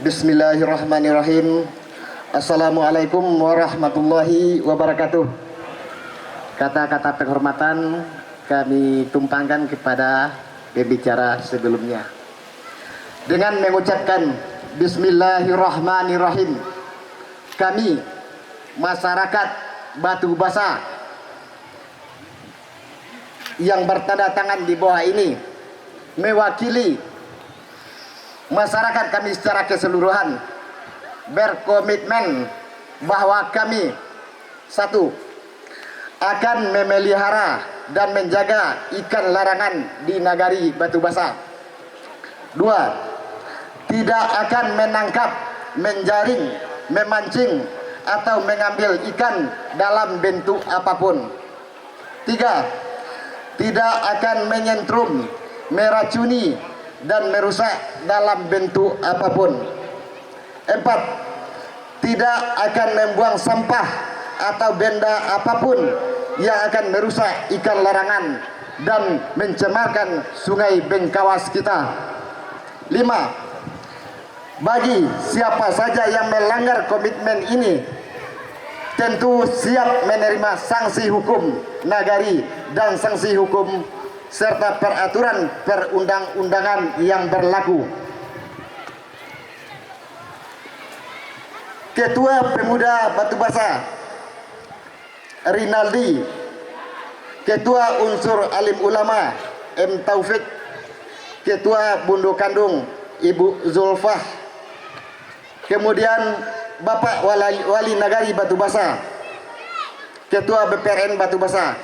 Bismillahirrahmanirrahim. Assalamualaikum warahmatullahi wabarakatuh. Kata-kata penghormatan kami tumpangkan kepada pembicara sebelumnya dengan mengucapkan Bismillahirrahmanirrahim. Kami masyarakat Batu Basa yang bertanda tangan di bawah ini mewakili masyarakat kami secara keseluruhan berkomitmen bahwa kami satu, akan memelihara dan menjaga ikan larangan di Nagari Batu Basa. Dua, tidak akan menangkap, menjaring, memancing atau mengambil ikan dalam bentuk apapun. Tiga, tidak akan menyentrum, meracuni dan merusak dalam bentuk apapun. Empat, tidak akan membuang sampah atau benda apapun yang akan merusak ikan larangan dan mencemarkan sungai Bengkawas kita. Lima, bagi siapa saja yang melanggar komitmen ini tentu siap menerima sanksi hukum Nagari dan sanksi hukum serta peraturan perundang-undangan yang berlaku. Ketua Pemuda Batu Basa Rinaldi, Ketua Unsur Alim Ulama M. Taufik, Ketua Bundo Kandung Ibu Zulfah, kemudian Bapak Wali Nagari Batu Basa, Ketua BPRN Batu Basa,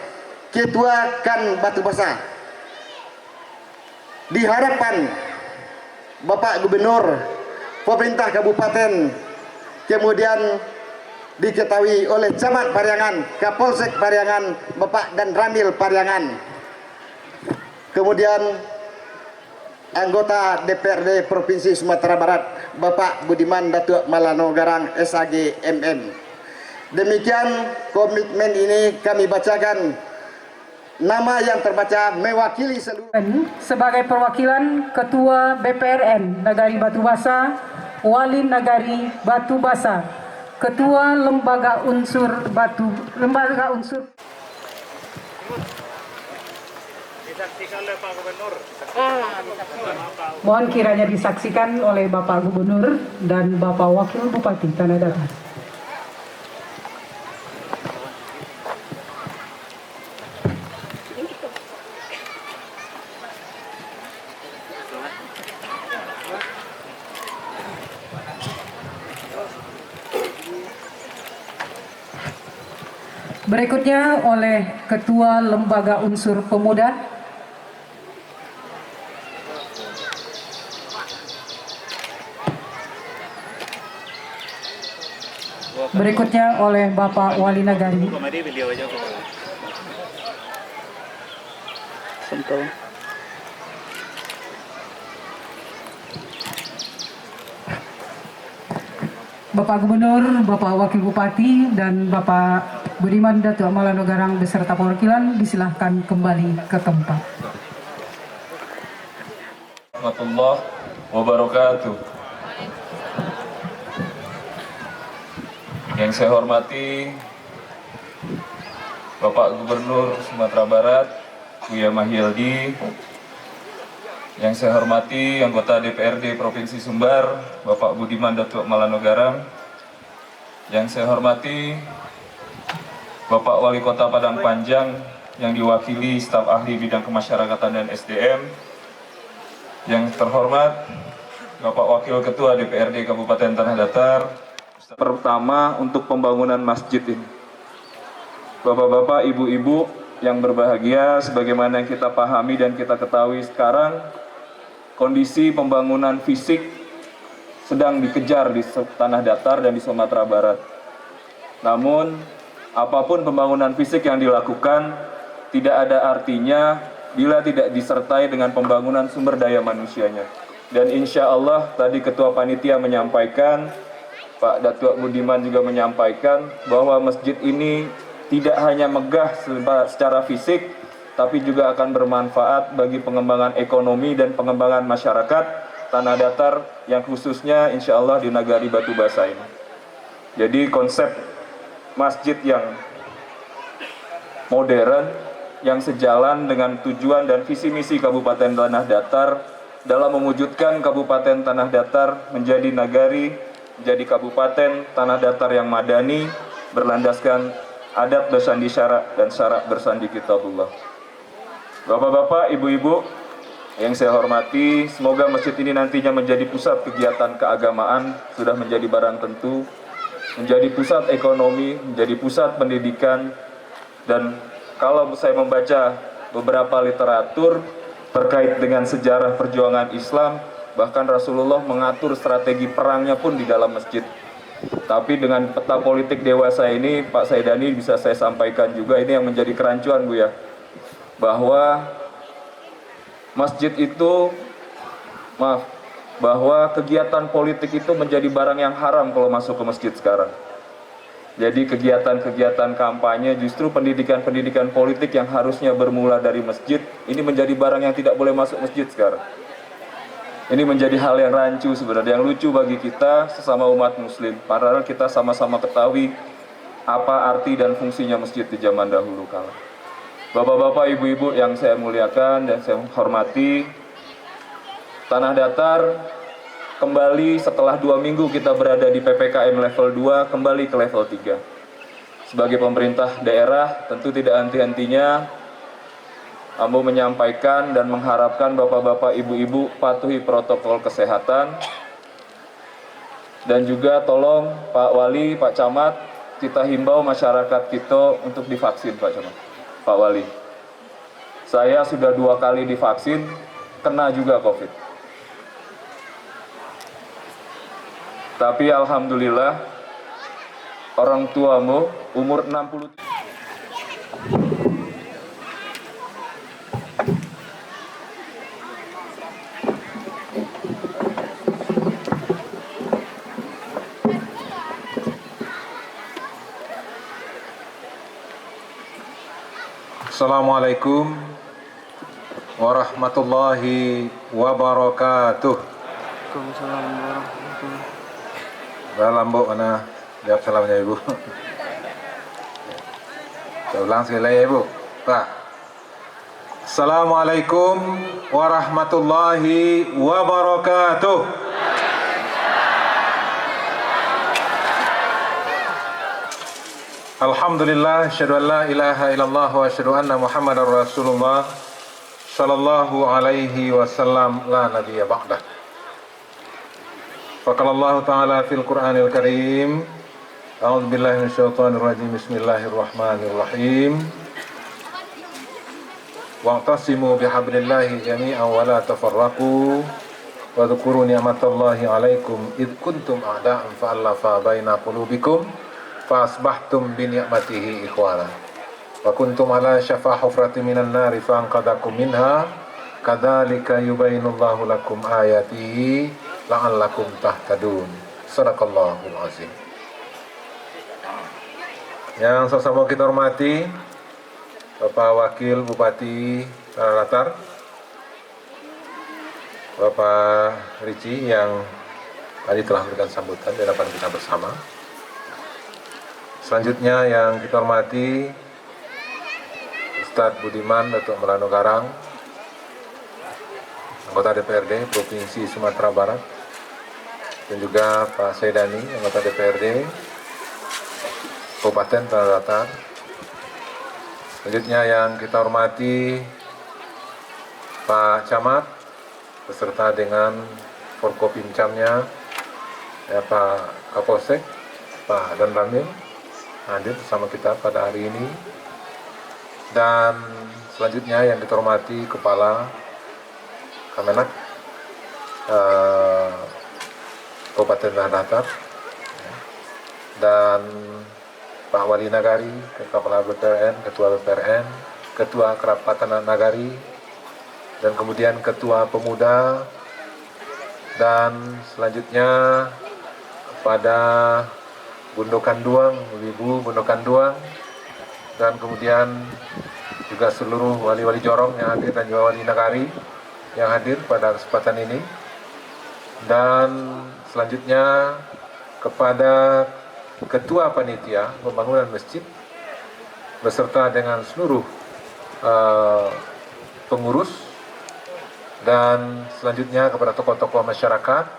Ketua KAN Batu Basa. Diharapkan Bapak Gubernur, pemerintah kabupaten, kemudian diketahui oleh Camat Pariangan, Kapolsek Pariangan, Bapak dan Ramil Pariangan, kemudian anggota DPRD Provinsi Sumatera Barat Bapak Budiman Datuk Malano Garang SAG MM. Demikian komitmen ini kami bacakan. Nama yang terbaca mewakili seluruh sebagai perwakilan Ketua BPRN Nagari Batu Basa, Wali Nagari Batu Basa, Ketua Lembaga Unsur disaksikan oleh Pak Gubernur. Mohon kiranya disaksikan oleh Bapak Gubernur dan Bapak Wakil Bupati Tanah Datar. Berikutnya oleh Ketua Lembaga Unsur Pemuda, berikutnya oleh Bapak Wali Nagari. Bapak Gubernur, Bapak Wakil Bupati, dan Bapak Budiman Datuk Malano Garang beserta perwakilan disilahkan kembali ke tempat. Warahmatullahi wabarakatuh. Yang saya hormati Bapak Gubernur Sumatera Barat Buya Mahyildi, yang saya hormati anggota DPRD Provinsi Sumbar Bapak Budiman Datuk Malano Garang, yang saya hormati Bapak Wali Kota Padang Panjang yang diwakili staf ahli bidang kemasyarakatan dan SDM, yang terhormat Bapak Wakil Ketua DPRD Kabupaten Tanah Datar. Pertama untuk pembangunan masjid ini, Bapak-bapak, ibu-ibu yang berbahagia, sebagaimana yang kita pahami dan kita ketahui sekarang, kondisi pembangunan fisik sedang dikejar di Tanah Datar dan di Sumatera Barat. Namun apapun pembangunan fisik yang dilakukan tidak ada artinya bila tidak disertai dengan pembangunan sumber daya manusianya. Dan insya Allah tadi Ketua Panitia menyampaikan, Pak Datuk Budiman juga menyampaikan bahwa masjid ini tidak hanya megah secara fisik, tapi juga akan bermanfaat bagi pengembangan ekonomi dan pengembangan masyarakat tanah datar yang khususnya insya Allah di Nagari Batu Basa ini. Jadi konsep masjid yang modern, yang sejalan dengan tujuan dan visi misi Kabupaten Tanah Datar dalam mewujudkan Kabupaten Tanah Datar menjadi nagari, menjadi Kabupaten Tanah Datar yang madani, berlandaskan adat bersandi syarak dan syarak bersandi kitabullah. Bapak-bapak, ibu-ibu yang saya hormati, semoga masjid ini nantinya menjadi pusat kegiatan keagamaan, sudah menjadi barang tentu, menjadi pusat ekonomi, menjadi pusat pendidikan, dan kalau saya membaca beberapa literatur terkait dengan sejarah perjuangan Islam, bahkan Rasulullah mengatur strategi perangnya pun di dalam masjid. Tapi dengan peta politik dewasa ini, Pak Saidani, bisa saya sampaikan juga, ini yang menjadi kerancuan, Bu, ya, bahwa masjid itu, bahwa kegiatan politik itu menjadi barang yang haram kalau masuk ke masjid sekarang. Jadi kegiatan-kegiatan kampanye, justru pendidikan-pendidikan politik yang harusnya bermula dari masjid, ini menjadi barang yang tidak boleh masuk masjid sekarang. Ini menjadi hal yang rancu sebenarnya, yang lucu bagi kita sesama umat muslim. Padahal kita sama-sama ketahui apa arti dan fungsinya masjid di zaman dahulu kala. Bapak-bapak, ibu-ibu yang saya muliakan dan saya hormati, Tanah Datar kembali setelah 2 minggu kita berada di PPKM level 2, kembali ke level 3. Sebagai pemerintah daerah, tentu tidak henti-hentinya Ambo menyampaikan dan mengharapkan bapak-bapak, ibu-ibu patuhi protokol kesehatan. Dan juga tolong Pak Wali, Pak Camat, kita himbau masyarakat kita untuk divaksin, Pak Camat, Pak Wali. Saya sudah 2 kali divaksin, kena juga COVID. Tapi alhamdulillah orang tuamu umur 60. Assalamualaikum warahmatullahi wabarakatuh. Waalaikumsalam warahmatullahi. Dalam bu, mana jawab salamnya ibu. Saya ulang sekali lagi ibu. Pak. Assalamualaikum warahmatullahi wabarakatuh. Alhamdulillah, asyhadu an la ilaha illallah wa asyhadu anna Muhammadar Rasulullah sallallahu alaihi wasallam, la nabiyya ba'dah. Faqala Allah Ta'ala fil Qur'anil Karim, a'udzu billahi minasyaitonir rajim, bismillahirrahmanirrahim. Wa'tasimu bihablillahi jami'an wa la tafarraqu wa dzkuru ni'matallahi 'alaikum id kuntum a'da'an fa'alafa baina qulubikum fa asbahtum bi ni'matihi ikhwana wa kuntum ala syafa hufratin minan nari fa anqadhakum minha kadzalika yubayyinullahu lakum ayatihi la'allakum tahtadun. Shadaqallahul azim. Yang sama-sama kita hormati Bapak Wakil Bupati Tanah Datar, Bapak Ricci yang tadi telah memberikan sambutan di hadapan kita bersama. Selanjutnya yang kita hormati Ustadz Budiman Datuk Melano Garang, anggota DPRD Provinsi Sumatera Barat, dan juga Pak Saidani, anggota DPRD Kabupaten Tanah Datar. Selanjutnya yang kita hormati Pak Camat beserta dengan Forkopimcamnya, ya, Pak Kapolsek, Pak Dan Ramil hadir bersama kita pada hari ini. Dan selanjutnya yang kita hormati Kepala Kemenak Kabupaten Tanah Datar, dan Pak Wali Nagari, Kepala BPRN, Ketua BPRN, Ketua Kerapatan Nagari, dan kemudian Ketua Pemuda, dan selanjutnya pada Bundokan Duang, Ibu Bundokan Duang, dan kemudian juga seluruh wali-wali Jorong yang hadir dan juga wali Nagari yang hadir pada kesempatan ini. Dan selanjutnya kepada Ketua Panitia Pembangunan Masjid beserta dengan seluruh pengurus, dan selanjutnya kepada tokoh-tokoh masyarakat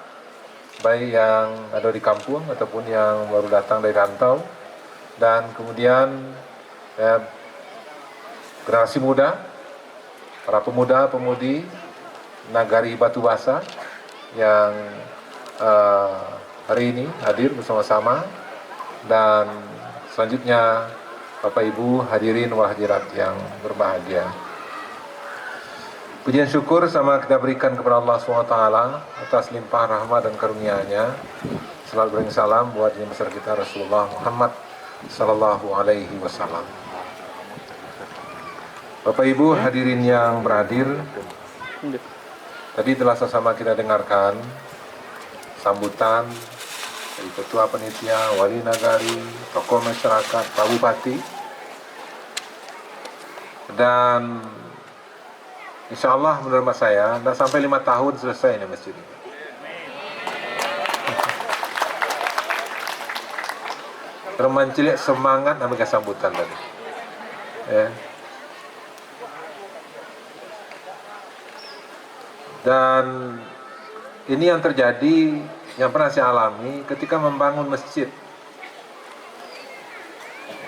baik yang ada di kampung ataupun yang baru datang dari rantau, dan kemudian generasi muda, para pemuda-pemudi Nagari Batu Basa yang hari ini hadir bersama-sama, dan selanjutnya Bapak Ibu hadirin wal hadirat yang berbahagia. Pujian syukur sama kita berikan kepada Allah SWT atas limpah rahmat dan karunia-Nya. Salawat beri salam buat yang besar kita Rasulullah Muhammad Sallallahu Alaihi Wasallam. Bapak Ibu hadirin yang berhadir, tadi telah sama kita dengarkan sambutan dari Ketua Panitia, Wali Nagari, tokoh masyarakat, Pak Bupati, dan insya Allah menurut saya, tidak sampai 5 tahun selesai ini masjid ini. Termancilik semangat namanya sambutan tadi. Ya. Dan ini yang terjadi, yang pernah saya alami ketika membangun masjid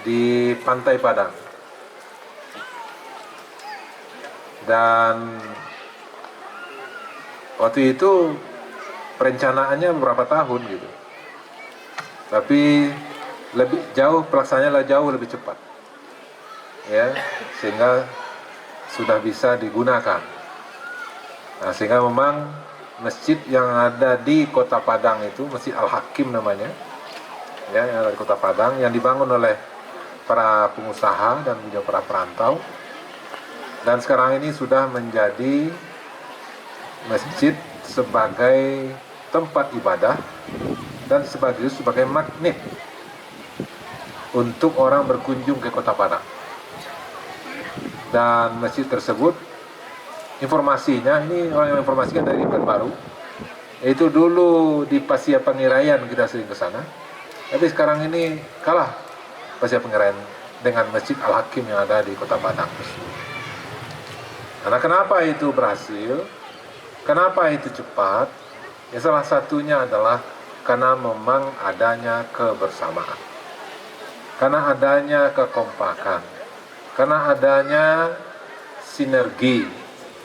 di Pantai Padang. Dan waktu itu perencanaannya beberapa tahun gitu, tapi lebih jauh pelaksanaannya jauh lebih cepat, ya, sehingga sudah bisa digunakan. Nah, sehingga memang masjid yang ada di Kota Padang itu Masjid Al-Hakim namanya, ya, yang ada di Kota Padang, yang dibangun oleh para pengusaha dan juga para perantau. Dan sekarang ini sudah menjadi masjid sebagai tempat ibadah dan sebagai magnet untuk orang berkunjung ke Kota Padang. Dan masjid tersebut, informasinya, ini orang yang informasikan dari Pekanbaru, itu dulu di Pasia Pangirayan kita sering ke sana, tapi sekarang ini kalah Pasia Pangirayan dengan Masjid Al-Hakim yang ada di Kota Padang. Karena kenapa itu berhasil? Kenapa itu cepat? Ya, salah satunya adalah karena memang adanya kebersamaan, karena adanya kekompakan, karena adanya sinergi,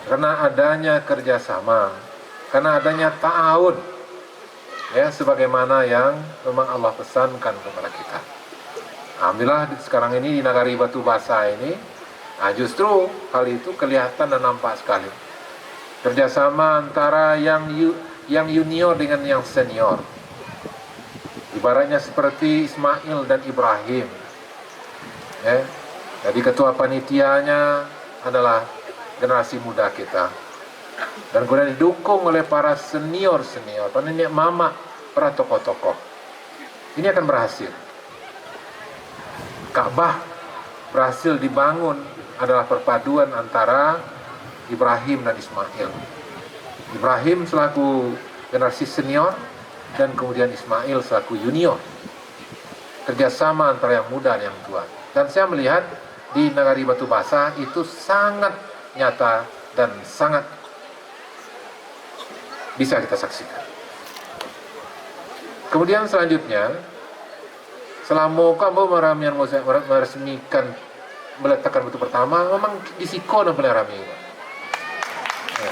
karena adanya kerjasama, karena adanya ta'awun, ya, sebagaimana yang memang Allah pesankan kepada kita. Alhamdulillah sekarang ini di Nagari Batu Basa ini, nah, justru hal itu kelihatan dan nampak sekali. Kerjasama antara yang junior dengan yang senior. Ibaratnya seperti Ismail dan Ibrahim. Ya. Jadi ketua panitianya adalah generasi muda kita. Dan kemudian didukung oleh para senior-senior, para nenek mama, para tokoh-tokoh. Ini akan berhasil. Ka'bah berhasil dibangun adalah perpaduan antara Ibrahim dan Ismail. Ibrahim selaku generasi senior dan kemudian Ismail selaku junior. Kerjasama antara yang muda dan yang tua. Dan saya melihat di Nagari Batu Basa itu sangat nyata dan sangat bisa kita saksikan. Kemudian selanjutnya, selama kamu meresmikan meletakkan batu pertama, memang di Siko dan Pelerami. Ya.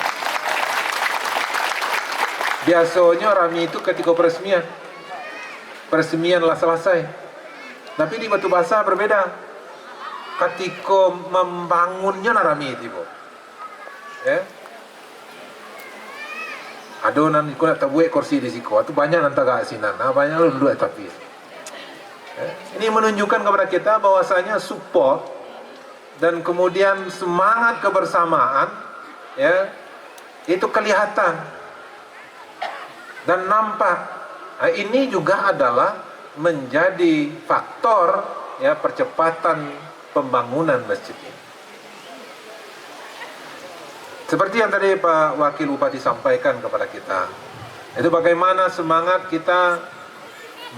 Biasanya rami itu ketika peresmianlah selesai. Tapi di Batu Basa berbeda. Ketika membangunnya rami itu, ya. Adonan ikut nak tabuik kursi di Siko, itu banyak nanti gak asinan, banyak lu dua tapi. Ya. Ini menunjukkan kepada kita bahwasanya support dan kemudian semangat kebersamaan, ya, itu kelihatan dan nampak. Nah, ini juga adalah menjadi faktor, ya, percepatan pembangunan masjid ini. Seperti yang tadi Pak Wakil Bupati sampaikan kepada kita, Itu bagaimana semangat kita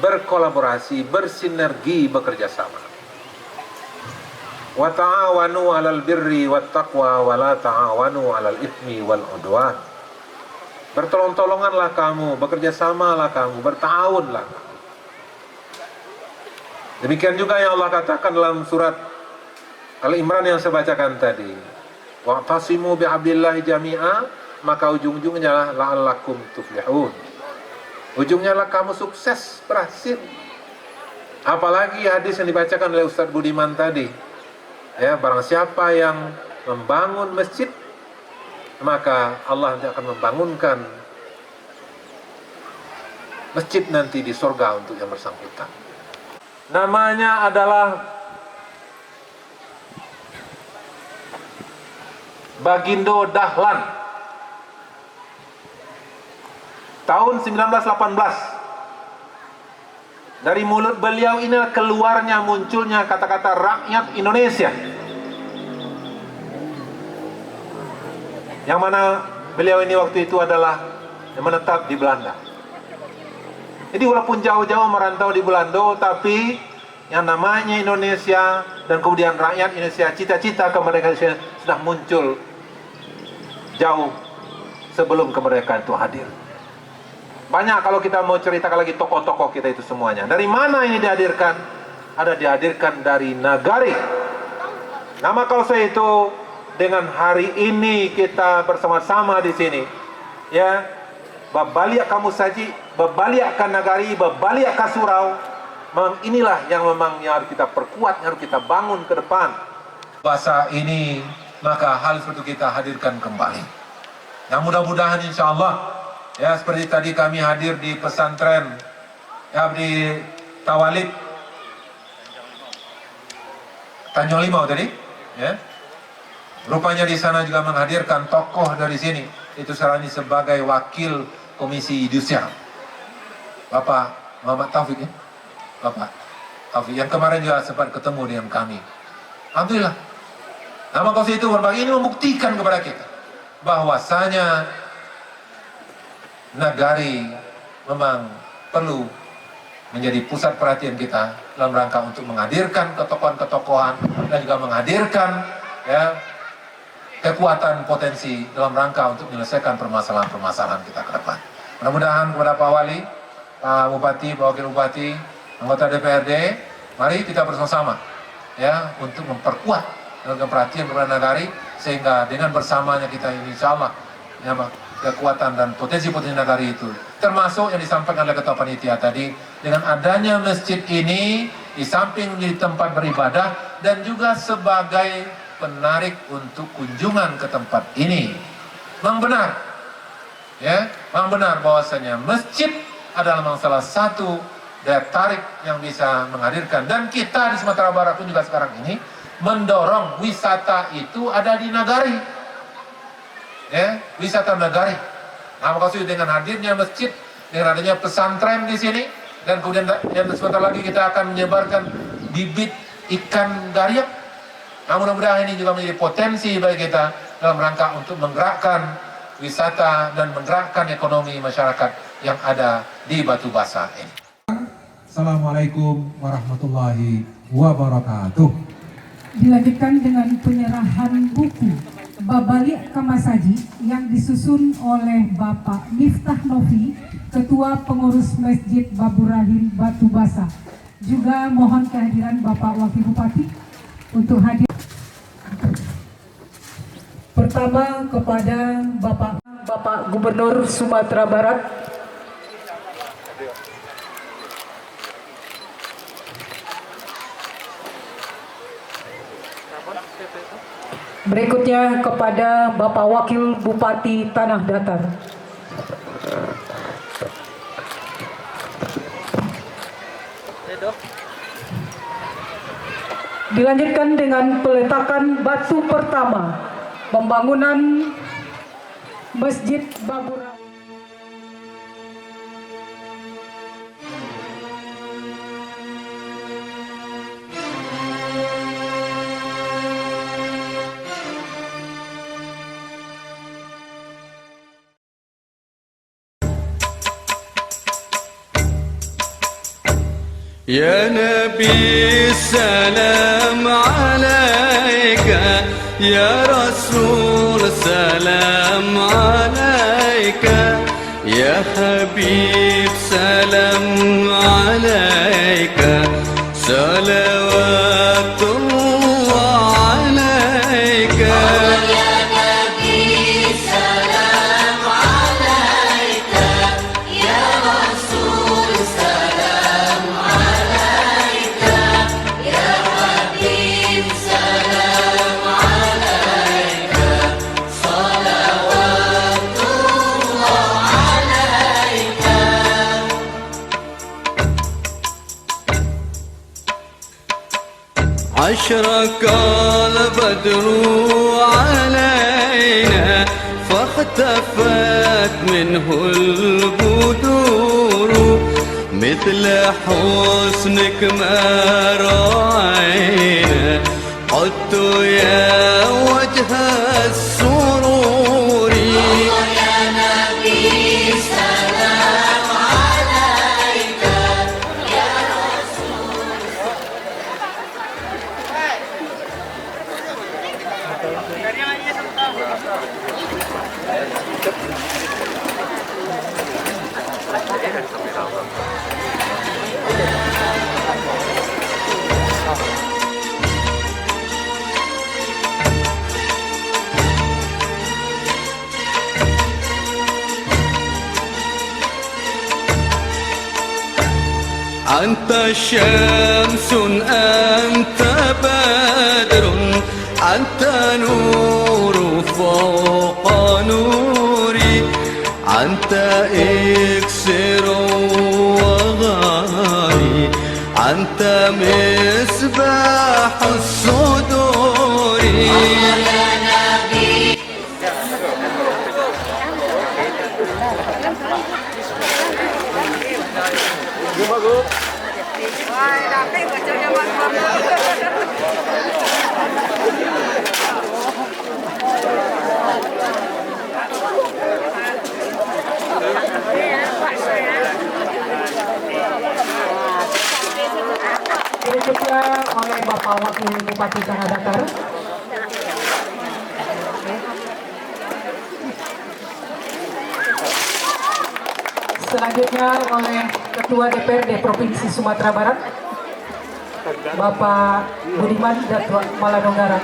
berkolaborasi, bersinergi, bekerja sama. Wa ta'awanu 'alal birri wat taqwa wa la ta'awanu 'alal itsmi wal 'udwan. Bertolong-tolonganlah kamu, bekerja samalah kamu, bertahunlah kamu. Demikian juga yang Allah katakan dalam surat Al-Imran yang saya bacakan tadi. Wa'tasimu bihablillahi jami'a, maka ujung-ujungnya lah la'allakum tuflihun. Ujungnya lah kamu sukses, berhasil. Apalagi hadis yang dibacakan oleh Ustaz Budiman tadi. Ya, barang siapa yang membangun masjid, maka Allah nanti akan membangunkan masjid nanti di surga untuk yang bersangkutan. Namanya adalah Bagindo Dahlan. Tahun 1918. Dari mulut beliau ini keluarnya, munculnya kata-kata rakyat Indonesia. Yang mana beliau ini waktu itu adalah yang menetap di Belanda. Jadi walaupun jauh-jauh merantau di Belanda, tapi yang namanya Indonesia dan kemudian rakyat Indonesia, cita-cita kemerdekaan Indonesia sudah muncul jauh sebelum kemerdekaan itu hadir. Banyak kalau kita mau ceritakan lagi tokoh-tokoh kita itu semuanya. Dari mana ini dihadirkan? Ada dihadirkan dari Nagari. Nama Kausa itu dengan hari ini kita bersama-sama di sini, ya, babaliak kamu saji, babaliakkan Nagari, babaliakkan Surau. Memang inilah yang memang yang harus kita perkuat, yang harus kita bangun ke depan. Bahasa ini, maka hal itu kita hadirkan kembali. Yang mudah-mudahan insya Allah, ya seperti tadi kami hadir di pesantren, ya di Tawalib, Tanjung Limau tadi, ya. Rupanya di sana juga menghadirkan tokoh dari sini, itu sekarang ini sebagai wakil Komisi Yudisial, Bapak Muhammad Taufik, ya? Bapak Taufik yang kemarin juga sempat ketemu dengan kami. Alhamdulillah. Nama Kausa itu berbagi ini membuktikan kepada kita bahwasanya Nagari memang perlu menjadi pusat perhatian kita dalam rangka untuk menghadirkan ketokohan-ketokohan dan juga menghadirkan, ya, kekuatan potensi dalam rangka untuk menyelesaikan permasalahan-permasalahan kita ke depan. Mudah-mudahan kepada Pak Wali, Pak Bupati, Pak Wakil Bupati, anggota DPRD, mari kita bersama-sama, ya, untuk memperkuat dan perhatian kepada Nagari, sehingga dengan bersamanya kita ini insya Allah, ya, kekuatan dan potensi-potensi Nagari itu, termasuk yang disampaikan oleh Ketua Panitia tadi, dengan adanya masjid ini di samping menjadi tempat beribadah dan juga sebagai penarik untuk kunjungan ke tempat ini. Memang benar, ya, memang benar bahwasanya masjid adalah memang salah satu daya tarik yang bisa menghadirkan, dan kita di Sumatera Barat pun juga sekarang ini mendorong wisata itu ada di Nagari, ya, wisata Nagari. Nah, maksud dengan hadirnya masjid, dengan adanya pesantren di sini, dan kemudian yang sebentar lagi kita akan menyebarkan bibit ikan gariak. Nah, mudah-mudahan ini juga menjadi potensi bagi kita dalam rangka untuk menggerakkan wisata dan menggerakkan ekonomi masyarakat yang ada di Batu Basa ini. Assalamualaikum warahmatullahi wabarakatuh. Dilanjutkan dengan penyerahan buku Babaliak Kamasaji yang disusun oleh Bapak Miftah Novi, Ketua Pengurus Masjid Baburahin Batu Basa. Juga mohon kehadiran Bapak Wakil Bupati untuk hadir. Pertama kepada Bapak Gubernur Sumatera Barat. Berikutnya kepada Bapak Wakil Bupati Tanah Datar. Dilanjutkan dengan peletakan batu pertama pembangunan Masjid Baburahin. يا نبي السلام عليك يا رسول سلام عليك يا حبيب سلام عليك صلوات الله عليك أشرق البدر علينا فاختفت منه البدور مثل حسنك ما رأينا قلت يا وجه السرور أنت شمس أنت بدر أنت نور فوق نوري أنت إكسر وغالي أنت مصباح الصدور Berikutnya oleh Bapak Wakil Bupati Tanah Datar. Selanjutnya oleh Ketua DPRD Provinsi Sumatera Barat, Bapak Budiman Datuk Malanongarang.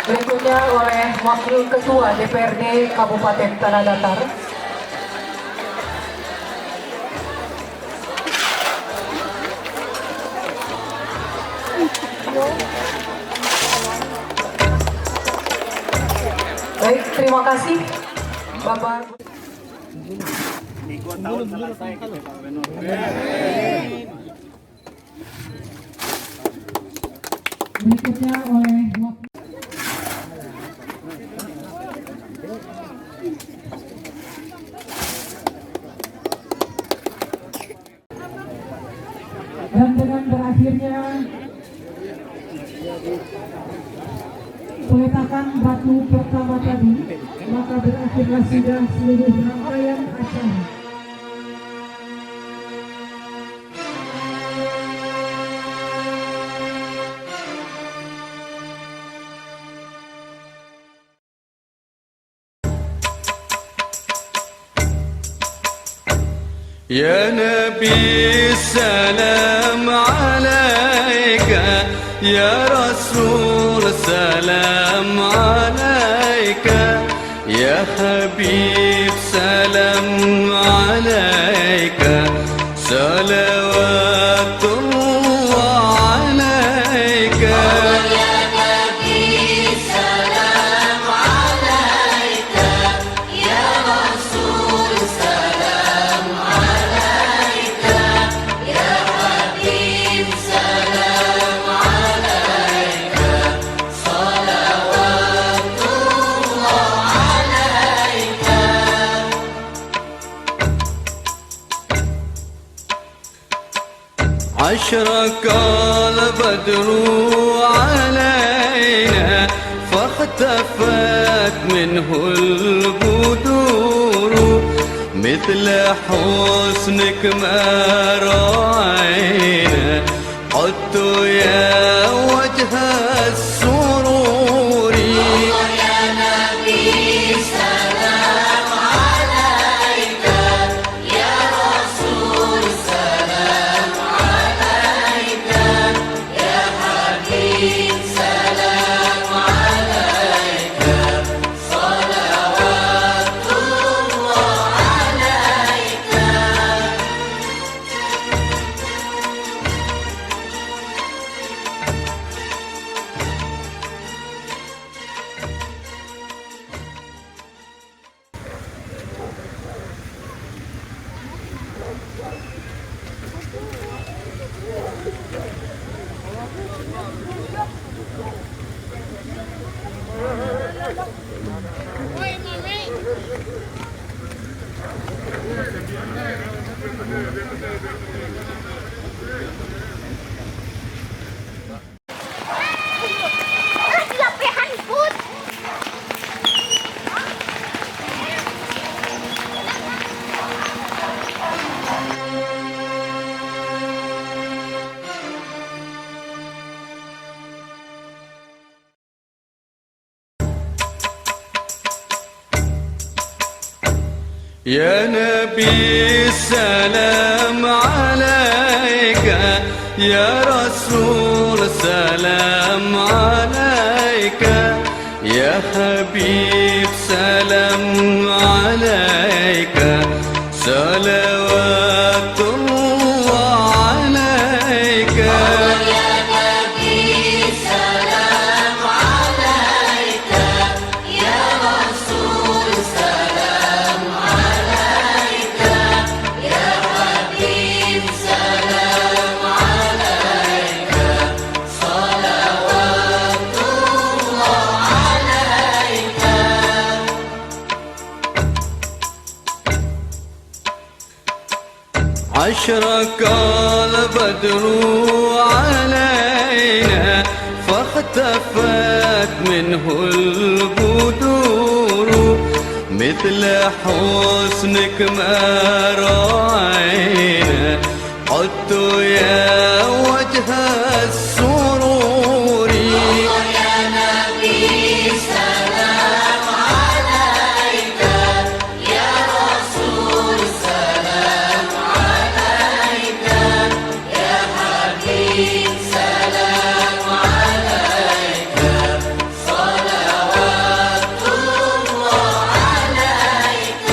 Berikutnya oleh Wakil Ketua DPRD Kabupaten Tanah Datar, baik, terima kasih Bapak. Berikutnya oleh dan dengan berakhirnya peletakan batu pertama tadi, maka berakhirlah sudah seluruh rangkaian acara. يا نبي السلام عليك يا رسول سلام عليك يا حبيب سلام عليك صلوات الله عليك أشرق البدر علينا منه البدور مثل حسنك ما رأينا قط يا وجه السرور يا نبي سلام عليك يا رسول سلام عليك يا حبيب سلام عليك صلوات الله عليك Lapih handphone. يا نبي السلام عليك يا رسول سلام عليك يا حبيب سلام عليك صلوات الله عليك يا نبي سلام عليك يا رسول سلام عليك يا حبيب سلام عليك صلوات الله عليك أشرق البدر علينا فاختفت منه البدور مثل حسنك ما رأينا قط يا وجه السرور يا نبي سلام عليك يا رسول سلام عليك يا حبيب سلام عليك صلوات الله عليك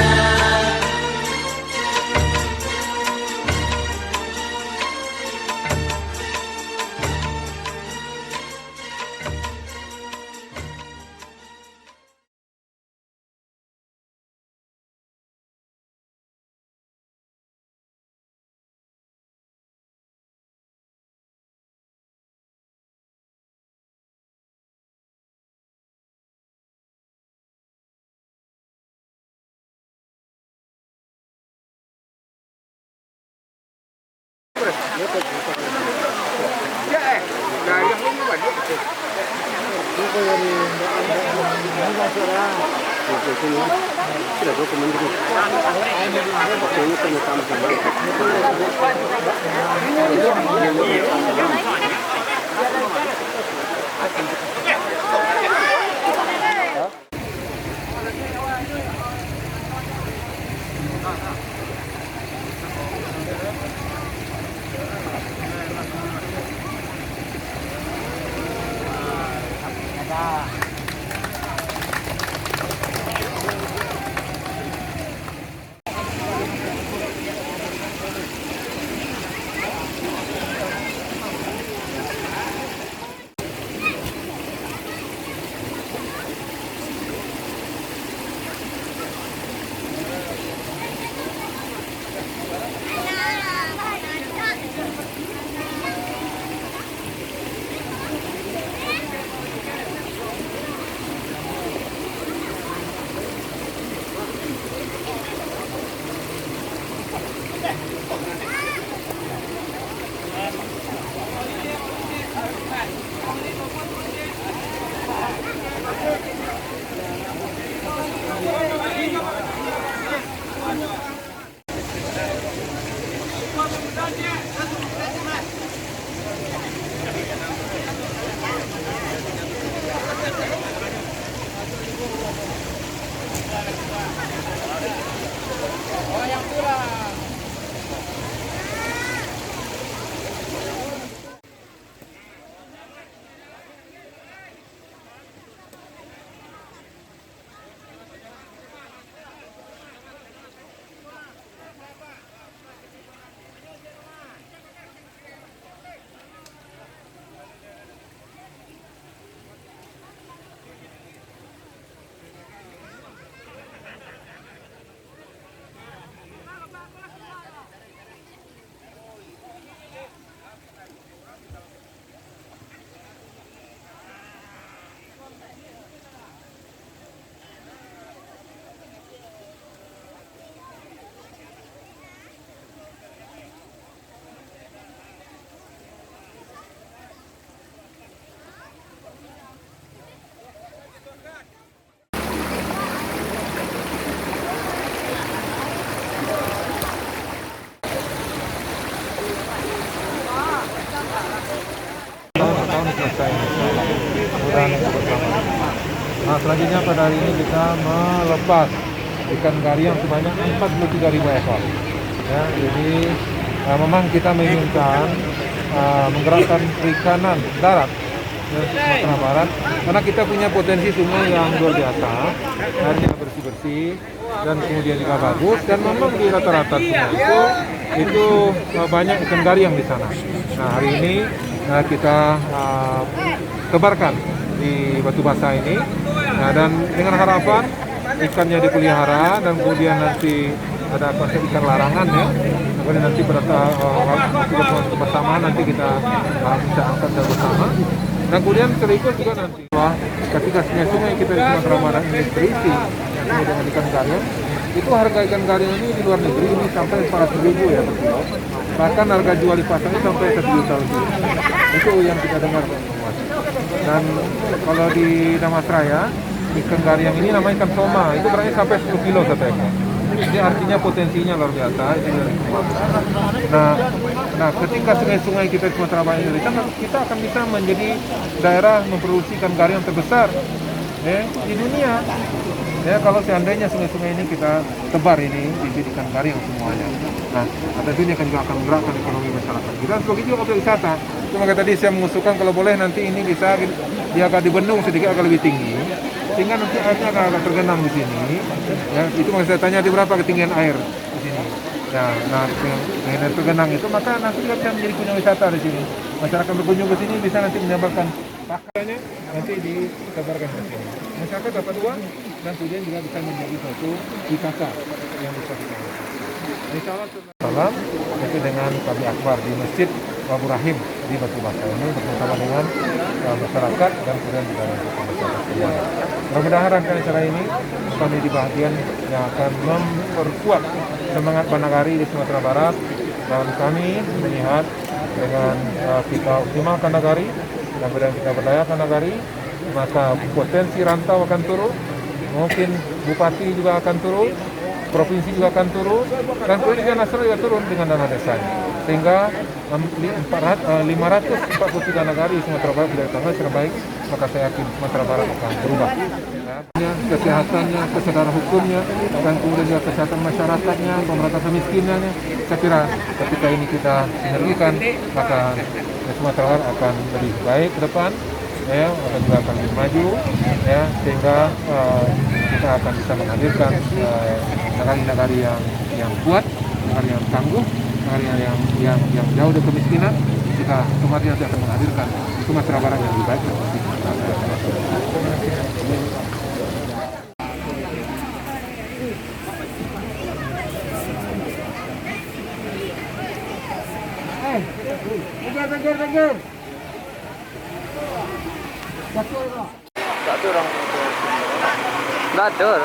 selanjutnya pada hari ini kita melepas ikan gariang sebanyak 43.000 ekor. Ya, jadi memang kita menginginkan menggerakkan perikanan darat Sumatera Barat karena kita punya potensi sungai yang luar biasa, airnya bersih-bersih dan kemudian juga bagus, dan memang di rata-rata sungai itu banyak ikan gariang di sana. Nah, hari ini kita tebarkan di Batu Basah ini, dan dengan harapan ikannya dipelihara dan kemudian nanti ada konsep ikan larangan ya. Kemudian nanti pada waktu bersama nanti kita bisa angkat bersama. Dan kemudian sekaligus juga nanti ketika sungai-sungai kita di Sumatera Barat ini berisi dengan ikan gariang, itu harga ikan gariang ini di luar negeri ini sampai 400.000 ya per kilo. Bahkan harga jual di pasar ini sampai 1 juta lebih. Itu yang kita dengar Pak. Dan kalau di Damasraya ikan gariang ini namanya ikan soma, itu beratnya sampai 10 kilo satu ekor. Jadi artinya potensinya luar biasa itu dari Sumatera. Nah, ketika sungai-sungai kita di Sumatera Barat Indonesia, kita akan bisa menjadi daerah memproduksi ikan gariang terbesar di dunia. Ya, kalau seandainya sungai-sungai ini kita tebar ini bibit ikan gariang semuanya. Nah, tentunya juga akan menggerakkan ekonomi masyarakat kita. Sebagai juga objek wisata. Cuma tadi saya mengusulkan kalau boleh nanti ini bisa dia agak dibendung sedikit agak lebih tinggi, sehingga nanti airnya agak tergenang di sini. Ya, itu maksud saya tanya di berapa ketinggian air di sini. Ya, nah dengan air tergenang itu maka nanti kita bisa menjadi punya wisata di sini. Masyarakat berkunjung ke sini bisa nanti menambahkan pakaiannya nanti ditebarkan ke sini. Masyarakat dapat uang dan kemudian juga bisa menjadi suatu wisata yang bisa kita lakukan. Insyaallah salam itu dengan kami akbar di Masjid Babu Rahim di Batu Basah ini bersama dengan masyarakat dan kemudian juga masyarakat semuanya. Mudah-mudahan rangkaian acara ini kami di bahagian yang akan memperkuat semangat Banagari di Sumatera Barat, dan kami melihat dengan kita optimalkan nagari dan kemudian kita berdayakan nagari, maka potensi rantau akan turun, mungkin bupati juga akan turun, provinsi juga akan turun, dan kemudian nasional juga turun dengan dana desanya. Sehingga 543 nagari Sumatera Barat tidak ditangani secara baik, maka saya yakin Sumatera Barat akan berubah. Kesehatannya, kesadaran hukumnya, dan kemudian juga kesehatan masyarakatnya, pemberantasan miskinannya. Saya kira ketika ini kita sinergikan, maka Sumatera Barat akan lebih baik ke depan, ya, akan lebih maju, ya, sehingga kita akan bisa menghadirkan nagari-nagari yang kuat, nagari yang tangguh, nagari yang jauh dari kemiskinan. Kita kemarin nanti akan menghadirkan Sumatera Barat yang lebih baik. Pinggir. Satu orang. Gadur.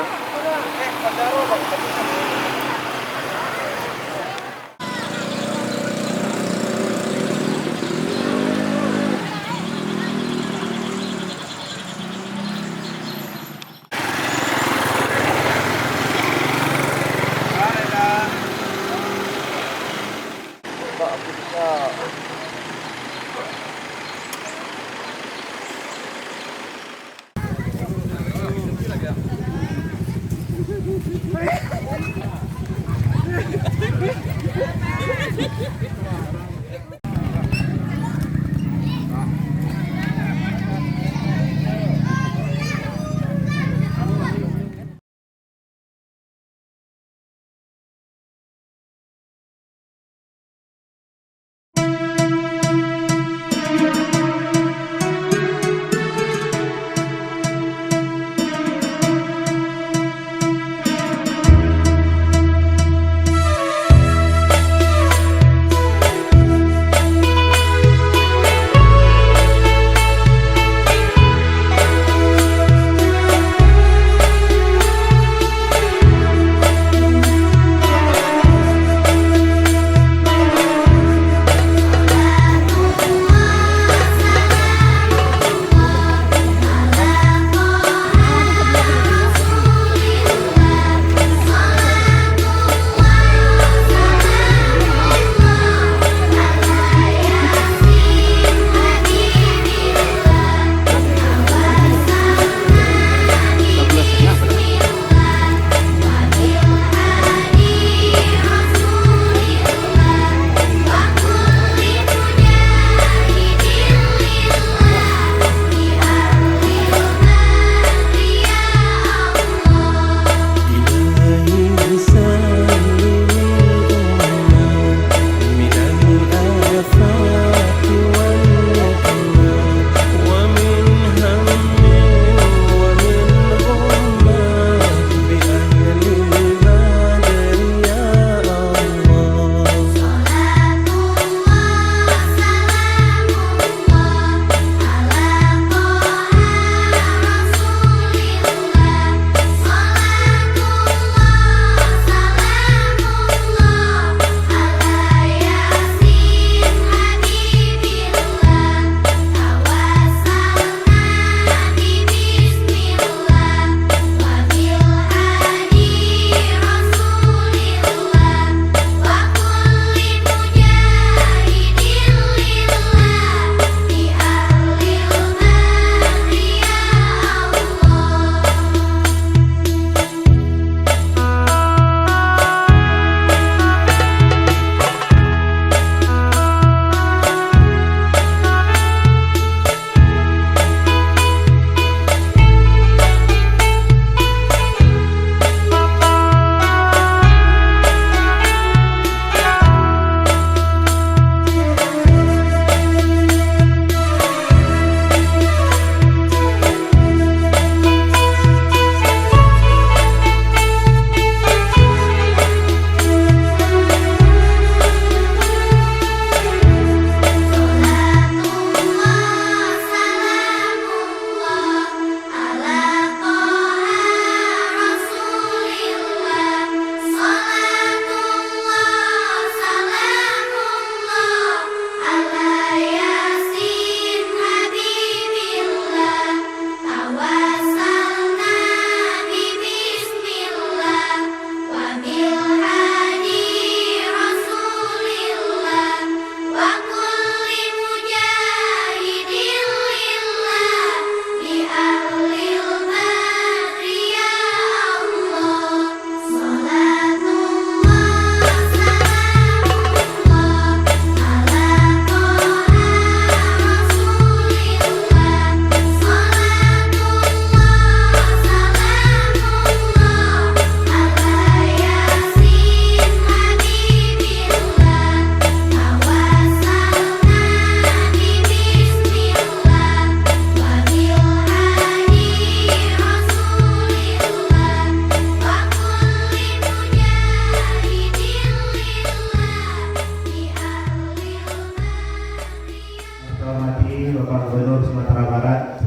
saya hormati Bapak Gubernur Sumatera Barat,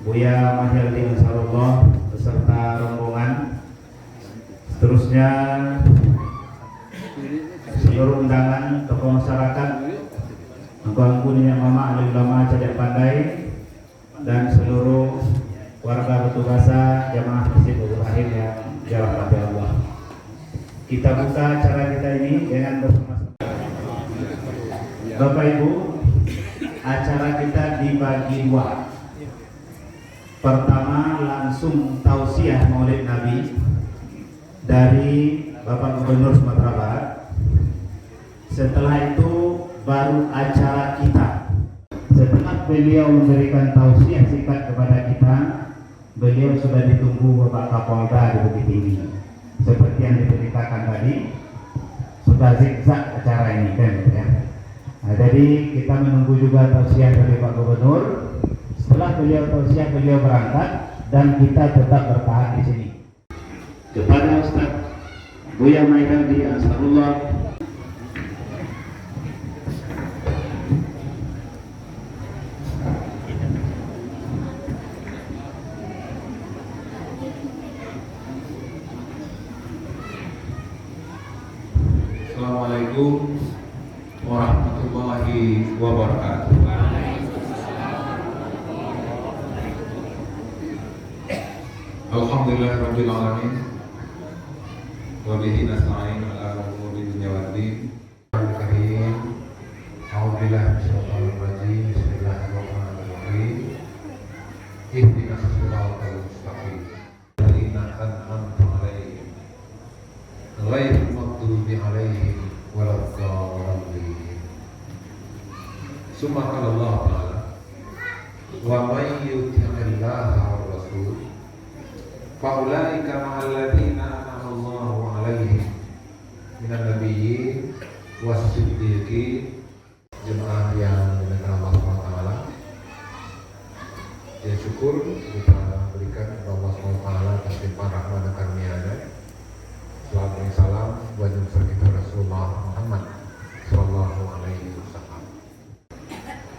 Buya Mahyaldin Ansarullah beserta rombongan. Seterusnya seluruh undangan tokoh masyarakat, angku-angku Nyonya Mama Alim Ulama Cadet Pandai, dan seluruh warga Batu Basa jamaah Masjid Ibrahim yang dirahmati Allah. Kita buka acara kita ini dengan bersama-sama. Bapak Ibu, acara kita dibagi dua. Pertama langsung tausiah Maulid Nabi dari Bapak Gubernur Sumatera Barat. Setelah itu baru acara kita. Setelah beliau memberikan tausiah singkat kepada kita, beliau sudah ditunggu Bapak Kapolda di Bukit Tinggi. Seperti yang diberitakan tadi, sudah zigzag acara ini kan ya. Nah, jadi kita menunggu juga tausiah dari Pak Gubernur. Setelah beliau tausiah, beliau berangkat dan kita tetap bertahan di sini. Kepada Ustaz Buya Mahyaldin Ansarullah, Assalamualaikum warahmatullahi wabarakatuh. Alhamdulillahirabbil alamin. Wa bihi nasta'in ala umuri dunya waddin. Karim. A'udzubillahi minasyaitonir rajim. Bismillahirrahmanirrahim. Ihdinas siratal mustaqim. Ladzina an'amta 'alaihim ghairil maghdubi 'alaihim waladdallin. Summa qala Allah ta'ala wa may yuti'illaha war rasul faulaika ma'al ladzina an'ama Allahu 'alaihim minan nabiyyin was-siddiqin. Jemaah yang dimuliakan Allah SWT, ya syukur kita berikan kepada Allah SWT atas limpahan rahmat dan karunia-Nya. Salam dan salam buat junjungan kita Rasulullah Muhammad Sallallahu Alaihi Wasallam.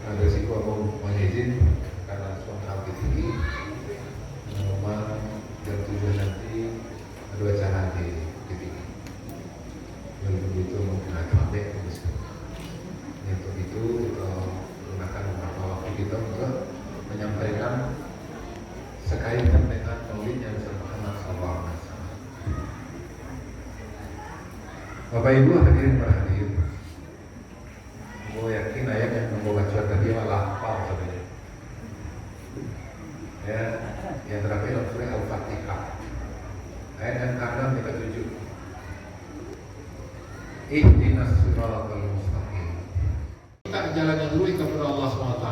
Ada resiko mau izin karena suara hati tinggi, memang jam 7 nanti ada acara di TV. Lalu begitu mungkin ada update. Untuk itu kita gunakan beberapa waktu kita untuk menyampaikan sekaitan dengan Maulid yang Muhammad Sallallahu Alaihi Wasallam. Bapak Ibu hadirin berhadir, gue yakin ayat yang membawa bacaan tadi malah hafal sebenarnya. Ya, yang terakhir dalam surah Al-Fatihah, ayat yang ke-6 kita tuju. Ihdinas siratal mustaqim. Kita jalan yang lurus kepada Allah SWT.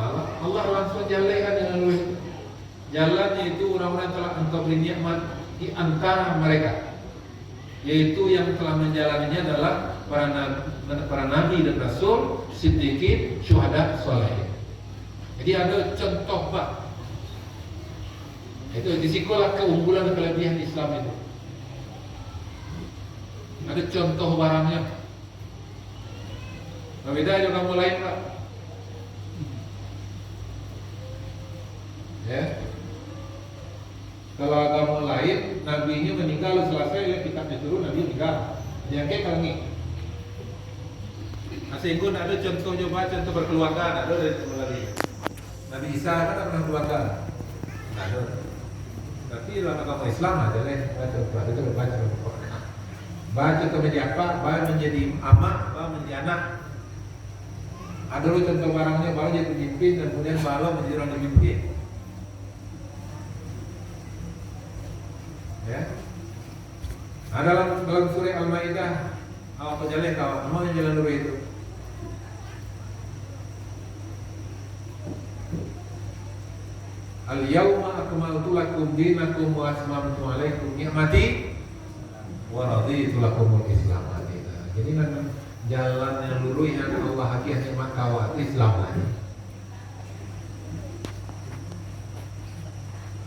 Allah langsung jalankan dengan lurus. Jalannya itu orang-orang telah engkau beri nikmat di antara mereka, yaitu yang telah menjalaninya adalah para nabi dan rasul, siddiqin, syuhada, sholihin. Jadi ada contoh pak. Itu disikolah keunggulan dan kelebihan Islam itu. Ada contoh barangnya. Beda dengan kamu lain pak. Ya. Kalau agama lain, nabinya meninggal selesai ya kitabnya turun, nabi meninggal. Yang kayak kali ini. Sehingga ada contoh coba contoh berkeluarga ada dari lagi. Nabi Isa kan pernah keluarga. Ada. Tapi dalam agama Islam ada leh baca itu baca itu menjadi apa? Baca menjadi amak, baca menjadi anak. Ada lu contoh barangnya baru jadi pemimpin dan kemudian baru menjadi orang pemimpin. Ya. Nah, dalam surah Al-Maidah apa jalan kau? Mau yang jalan dulu itu. Al-yawma akmaltu lakum dinakum wa atmamtu alaikum ni'mati wa raditu lakumul Islam madina. Jadi kan jalan yang lurus yang Allah hadiah nikmat kawat Islam lagi.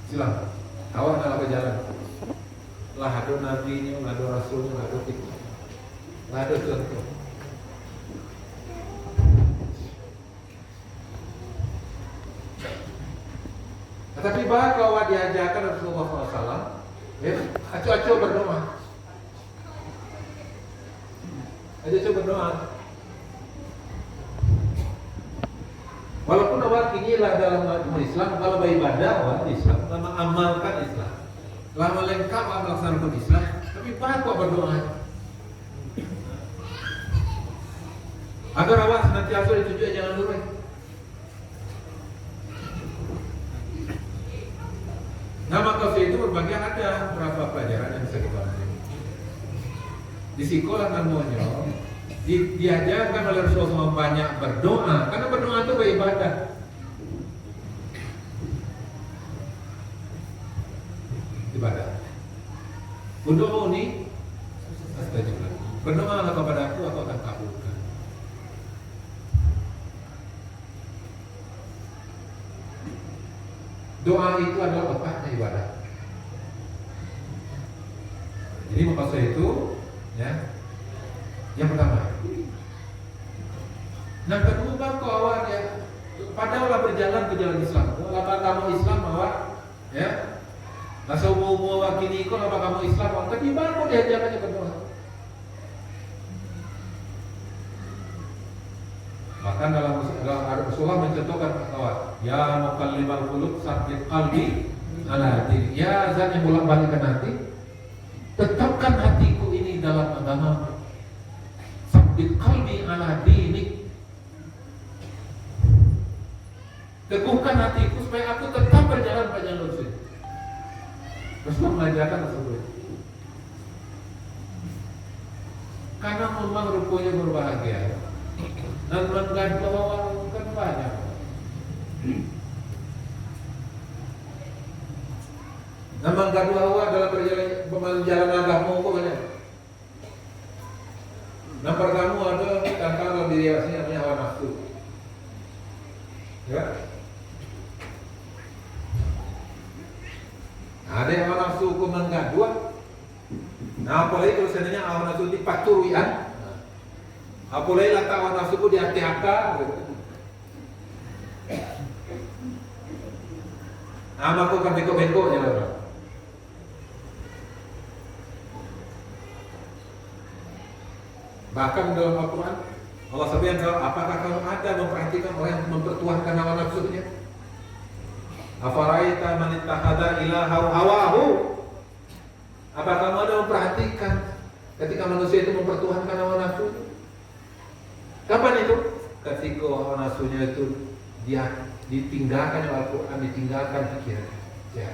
Silakan. Awak adalah berjalan. Lah ada nabinya, ada rasulnya, ada kita. Lah ada contoh. Tetapi bahkan kalau diajarkan Rasulullah SAW, ya, acu-acu berdoa. Acu-acu berdoa. Walaupun awal inilah dalam agama Islam, kalau beribadah awal Islam, mengamalkan Islam, lama lengkap melaksanakan Islam, tapi bahkan kok berdoa. Agar awak senantiasa ditunjuk jangan lupa. Nama kausia itu berbagai ada beberapa pelajaran yang bisa kita ambil. Di sekolah namanya diajarkan oleh Rasulullah banyak berdoa, karena berdoa itu beribadah. Ibadah. Berdoa ini, berdoalah kepada aku akan kabulkan. Doa itu adalah otaknya ibadah. Jadi maksud itu, ya, yang pertama. Yang kedua, kau awak ya, padahal berjalan ke jalan Islam. Kalau kamu Islam awak, ya, masa umur awak kini kau apa kamu Islam awak, tapi baru diajarkannya berdoa. Bahkan dalam Rasulullah mencontohkan awak, ya muqallibal qulub tsabbit qalbi ala dinik. Ya zat yang bolak-balikkan hati, tetapkan hatiku ini dalam agama. Tsabbit qalbi ala dinik. Teguhkan hatiku supaya aku tetap berjalan pada jalur lurus. Rasulullah mengajarkan tersebut. Karena memang rupanya berbahagia. Dan mengganti orang kan banyak. Nah, mengganti awak dalam berjalan agama kok banyak. Nah, pertama ada tentang diri asli namanya hawa nafsu. Ya. Ada hawa nafsu hukum mengganti. Nah, apalagi kalau seandainya hawa nafsu dipaturuian. Apalagi lah kawan nafsuku di hati-hati gitu. Nama aku kan beko-beko ya orang. Bahkan dalam Al-Quran Allah sebutkan, apakah kamu ada memperhatikan orang yang mempertuhankan hawa nafsunya? Afaraita man ittakhadha ilahahu hawahu. Apa kamu ada memperhatikan ketika manusia itu mempertuhankan hawa nafsu? Kapan itu? Ketika hawa nafsunya itu dia ditinggalkan oleh Al-Quran, ditinggalkan pikiran. Ya.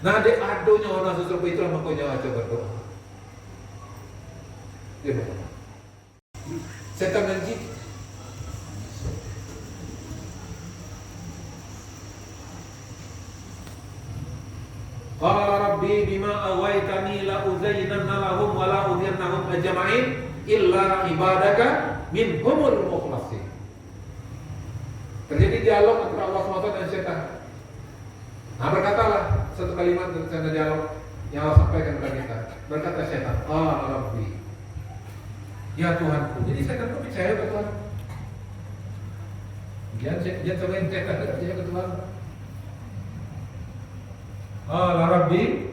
Nah, dek adonya hawa nafsu seperti itulah makanya aja berdoa. Dia berdoa. Setan dan jin. Qala rabbi bima awaitani la uzayyinanna lahum wa la udhirnahum ajma'in illa ibadaka minhumul mukhlasin. Terjadi dialog antara Allah SWT dan setan. Nah, berkatalah satu kalimat dari dialog yang Allah sampaikan kepada kita. Berkata setan, "Ah Rabbi, ya Tuhanku." Jadi setan itu percaya ke Tuhan. Dia cobain setan percaya ke Tuhan. "Ah Rabbi,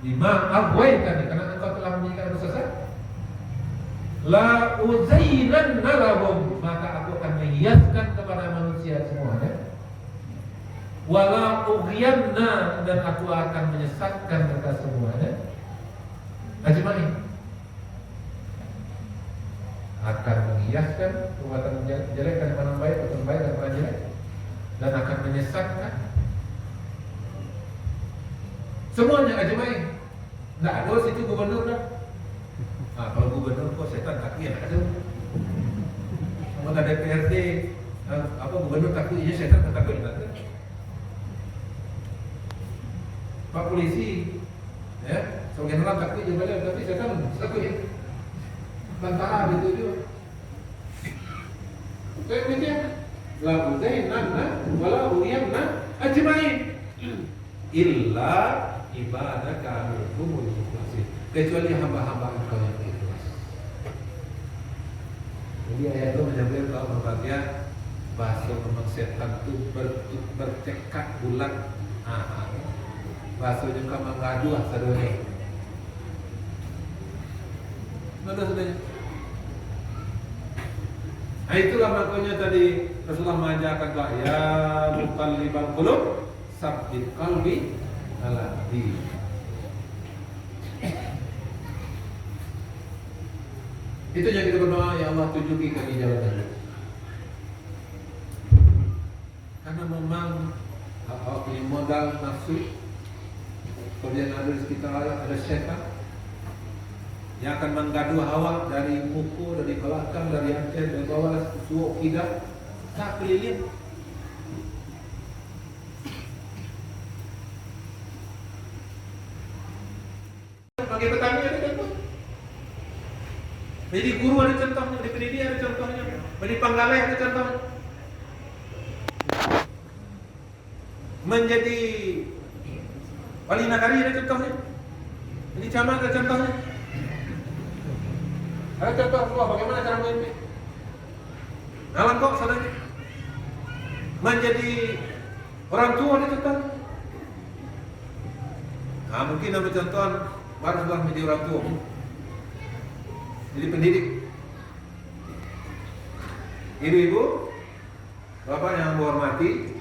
bima aghwaytani," karena engkau telah menjadikan aku sesat. La uzayyinanna lahum, maka aku akan menghiaskan kepada manusia semuanya. Wala ughyanna, dan aku akan menyesatkan mereka semuanya. Ajmain, akan menghiaskan perbuatan jelek dan perbuatan baik, perbuatan baik dan perbuatan jelek, dan akan menyesatkan semuanya. Ajmain. Nggak ada situ gubernur dah. Nah, kalau gubernur kok setan takut ya ada. Anggota DPRD gubernur takut ya setan takut ya. Pak polisi ya, sebagian orang takut ya balik, tapi setan takut ya. Tentara gitu juga. Kayak begitu. La uzainanna wala uriyamna ajmain illa ibadaka minhumul mukhlasin, kecuali hamba-hamba engkau yang ikhlas. Jadi ayat itu menjamin kalau berbahagia bahasa memang setan itu bertekad bulat. Bahasa juga mengadu sadonya. Mana saudanya? Nah itulah makanya tadi Rasulullah mengajarkan doa, ya muqallibal qulub sabbit qalbi ala dinik. Itu yang kita berdoa, ya Allah tunjuki kami jalannya. Karena memang punya modal nafsu, kemudian ada di sekitar ada setan yang akan menggaduh hawa dari muku, dari belakang, dari anten, dari bawah, suuk tidak, tak keliling. Bagi petani ada contoh, jadi guru ada contohnya, di pendidik ada contohnya, di panggalai ada contohnya, menjadi wali nagari ada contohnya, jadi camat ada contohnya. Ada contoh Rasulullah bagaimana cara memimpin. Alam kok saudara. Menjadi orang tua ada contoh. Nah, mungkin ada contoh baru sudah menjadi orang tua. Jadi pendidik. Ibu-ibu, bapak yang menghormati,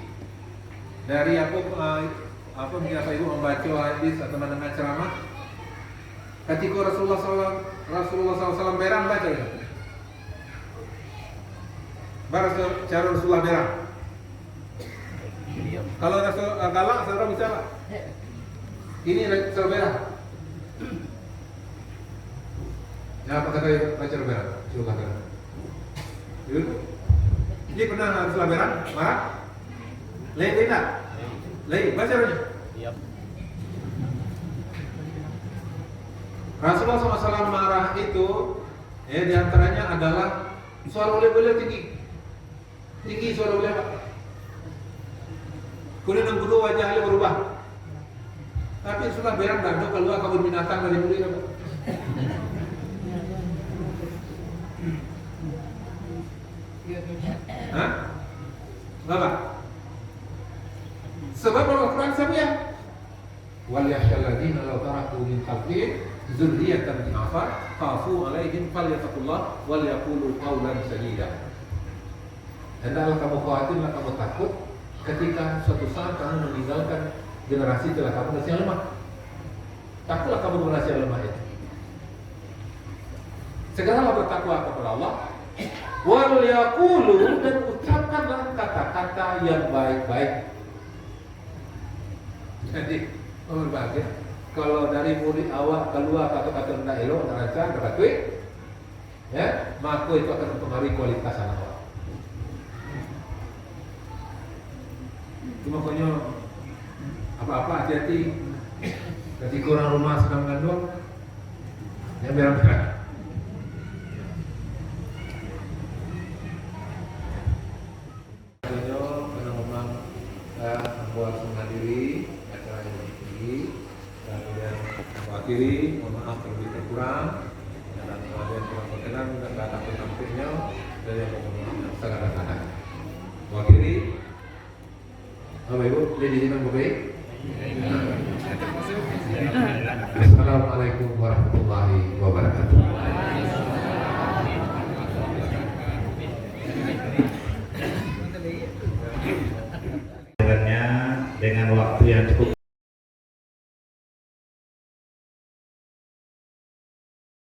dari aku biasa ibu membaca hadis atau mendengar ceramah, ketika Rasulullah SAW berang baca ya? Cara Rasulullah berang. Kalau Rasul galak, saudara bicara. Ini Rasul berang. Ya apa kata baca berang? Rasulullah berang. Jadi pernah Rasulullah berang? Marah? Lain tidak? Lain, baca aja. Rasulullah SAW marah itu, ya diantaranya adalah suara beliau tinggi suara beliau. Kemudian yang kedua wajahnya berubah. Tapi sudah berang dan keluar kabur binatang dari mulut. Hah? Bapak? Sebab Al-Quran sabya. Wal yakhshal ladzina law taraku min khalfihim dzurriyyatan dha'afan khafu 'alaihim falyattaqullah wal yaqulu qawlan sadida. Hendaklah kamu khawatirlah, kamu takut ketika suatu saat kamu meninggalkan generasi telah kamu generasi yang lemah. Takutlah kamu generasi yang lemah itu. Segeralah bertakwa kepada Allah. Wal yaqulu, dan ucapkanlah kata-kata yang baik-baik. Jadi berbahagia kalau dari murid awak keluar kata-kata rendah elok, neraca, kata tweet, ya, maka itu akan mempengaruhi kualitas anak awak. Cuma makanya apa-apa hati-hati ketika orang rumah sedang mengandung, yang merah-merah. Karena memang buat menghadiri acara ini, dan kemudian mengakhiri, mohon maaf kalau kita kurang, dan kemudian kurang berkenan dan tidak takut tampilnya dari yang sangat anak-anak. Mengakhiri, Bapak Ibu, jadi dengan baik. Assalamualaikum warahmatullahi wabarakatuh.